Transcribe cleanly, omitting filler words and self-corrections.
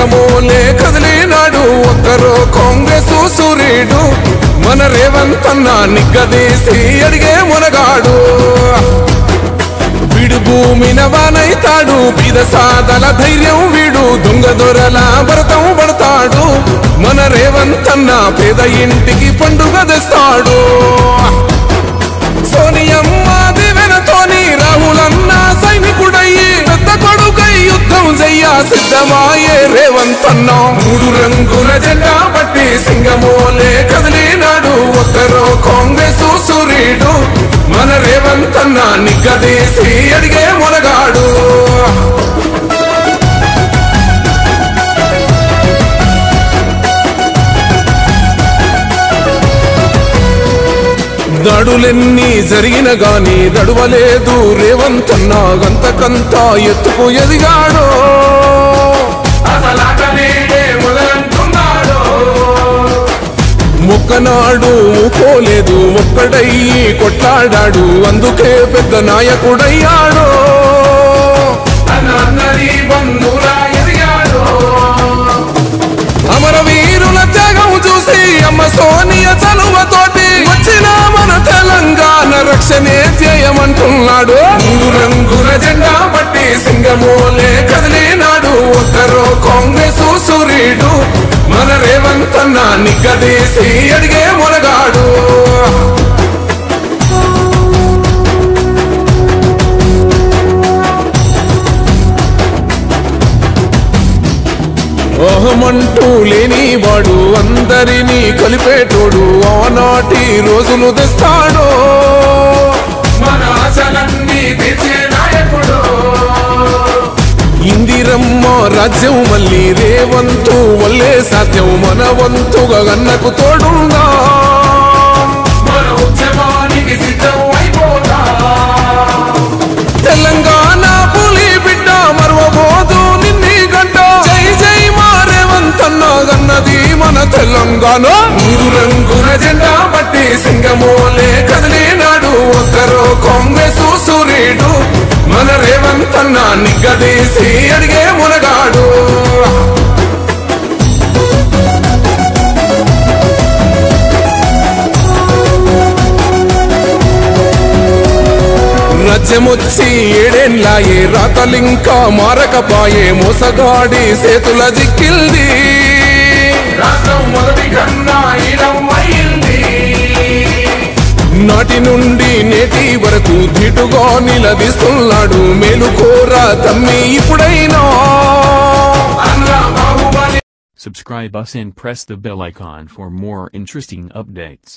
సింగమోలే కదిలినాడు ఒక్కరో కాంగ్రెసు సూర్యుడు మన రేవంత్ అన్న నిగ్గదీసి అడిగే మునగాడు వీడు భూమిన వానైతాడు బీద సాదల ధైర్యం వీడు దొంగ దొరల భరతం పడతాడు మన రేవంత్ అన్న పేద ఇంటికి పండుగ తెస్తాడు సోనియమ్మ దివెనతోని రాహులన్న సైనికుడయ్యి పెద్ద కొడుకై యుద్ధం చెయ్య సిద్ధమాయే రేవంత్ అన్న మూడు రంగుల జెండా పట్టి సింగమోలే కదిలినాడు ఒక్కరో కాంగ్రెసు సూర్యుడు మన రేవంత్ అన్న నిగ్గదీసి అడిగే మునగాడు దడులెన్ని జరిగిన గాని దడువలేదు రేవంత్ అన్న గంతకంత ఎత్తుకు ఎదిగాడో మొక్కనాడు ఊకోలేదు ఒక్కడయ్యి కొట్లాడాడు అందుకే పెద్ద నాయకుడయ్యాడో అమరవీరుల త్యాగం చూసి అమ్మ సోనియ చలువతోటి వచ్చిన మన తెలంగాణ రక్షణే చేయమంటున్నాడు మూడు రంగుల జెండా పట్టి సింగమోలే కదిలినాడు ఒక్కరో కాంగ్రెసు సూర్యుడు మన రేవంత్ అన్న నిగ్గదీసి అడిగే మునగాడు ఓహమంటూ లేనివాడు అందరినీ కలిపేటోడు ఆనాటి రోజులు తెస్తాడు మన ఆశలన్నీ తీర్చే నాయకుడు ఇందిరమ్మ రాజ్యం మళ్ళీ రేవంతు వల్లే సాధ్యం మన వంతుగా గన్నకు తోడుందా మన ఉద్యమానికి సిద్ధం అయిపోతా తెలంగాణ పులి బిడ్డ మరవబోదు నిన్ని గంట జై జై మా రేవంత్ అన్న గన్నది మన తెలంగాణ మూడు రంగుల జెండా పట్టి సింగమోలే కదిలినాడు ఒక్కరో కాంగ్రెసు సూర్యుడు మన రేవంత్ అన్న నిగ్గదీసి అడిగే మునగాడు రాజ్యమొచ్చి ఏడేళ్ళాయే రాతలింకా మారకపాయే మోసగాడి సేతుల జిక్కిల్ది నాటి నుండి నేటి వరకు ధీటుగా నిలదీస్తున్నాడు మేలుకోరా తమ్మి ఇప్పుడైనా Subscribe us and press the bell icon for more interesting updates.